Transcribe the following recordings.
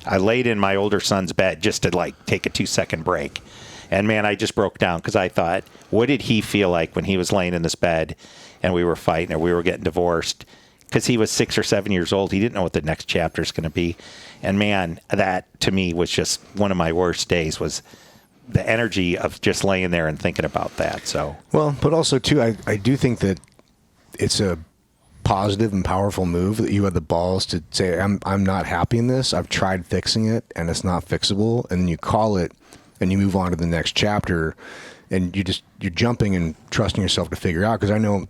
I laid in my older son's bed just to like take a 2-second break. And man, I just broke down because I thought, what did he feel like when he was laying in this bed and we were fighting or we were getting divorced? Because he was 6 or 7 years old. He didn't know what the next chapter is going to be. And man, that to me was just one of my worst days, was the energy of just laying there and thinking about that. So, well, but also too, I do think that it's a positive and powerful move that you had the balls to say, I'm not happy in this. I've tried fixing it and it's not fixable. And then you call it and you move on to the next chapter, and you're jumping and trusting yourself to figure out. Because I know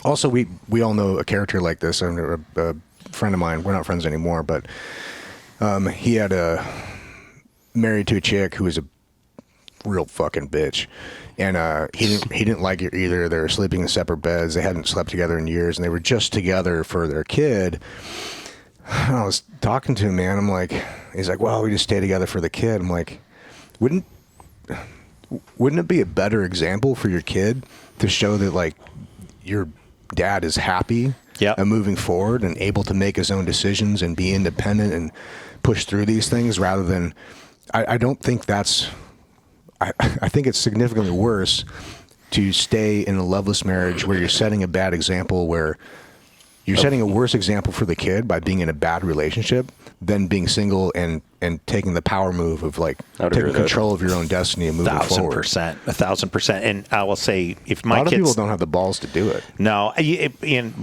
also we all know a character like this. I'm a friend of mine, we're not friends anymore, but he had married to a chick who was a real fucking bitch, and he didn't like it either. They were sleeping in separate beds. They hadn't slept together in years, and they were just together for their kid. I was talking to him, man. I'm like, he's like, well, we just stay together for the kid. I'm like, wouldn't it be a better example for your kid to show that like your dad is happy and moving forward and able to make his own decisions and be independent and push through these things, rather than I don't think that's I think it's significantly worse to stay in a loveless marriage where you're setting a bad example, where you're setting a worse example for the kid by being in a bad relationship than being single and taking the power move of like taking control of your own destiny and moving forward. 1,000%. And I will say, if my kids, a lot of people don't have the balls to do it. No,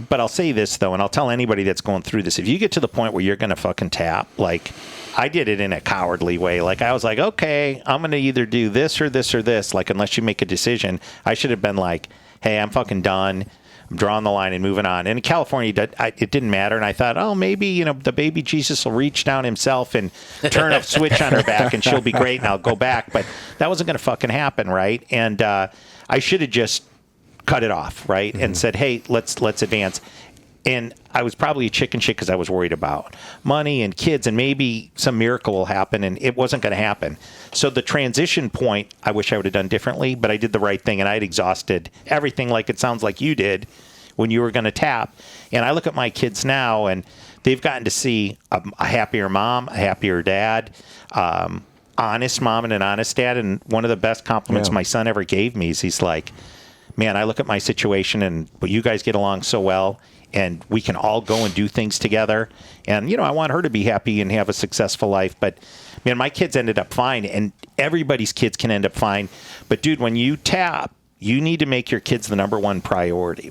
but I'll say this though, and I'll tell anybody that's going through this: if you get to the point where you're going to fucking tap, like I did it in a cowardly way. Like I was like, okay, I'm going to either do this or this or this. Like unless you make a decision, I should have been like, hey, I'm fucking done. I'm drawing the line and moving on. And in California, it didn't matter. And I thought, oh, maybe, the baby Jesus will reach down himself and turn a switch on her back and she'll be great and I'll go back. But that wasn't going to fucking happen, right? And I should have just cut it off, right? Mm-hmm. And said, hey, let's advance. And I was probably a chicken shit because I was worried about money and kids and maybe some miracle will happen, and it wasn't going to happen. So the transition point, I wish I would have done differently, but I did the right thing, and I had exhausted everything like it sounds like you did when you were going to tap. And I look at my kids now, and they've gotten to see a happier mom, a happier dad, honest mom and an honest dad. And one of the best compliments my son ever gave me is he's like, man, I look at my situation, and but you guys get along so well. And we can all go and do things together. And, I want her to be happy and have a successful life. But, man, my kids ended up fine. And everybody's kids can end up fine. But, dude, when you tap, you need to make your kids the number one priority,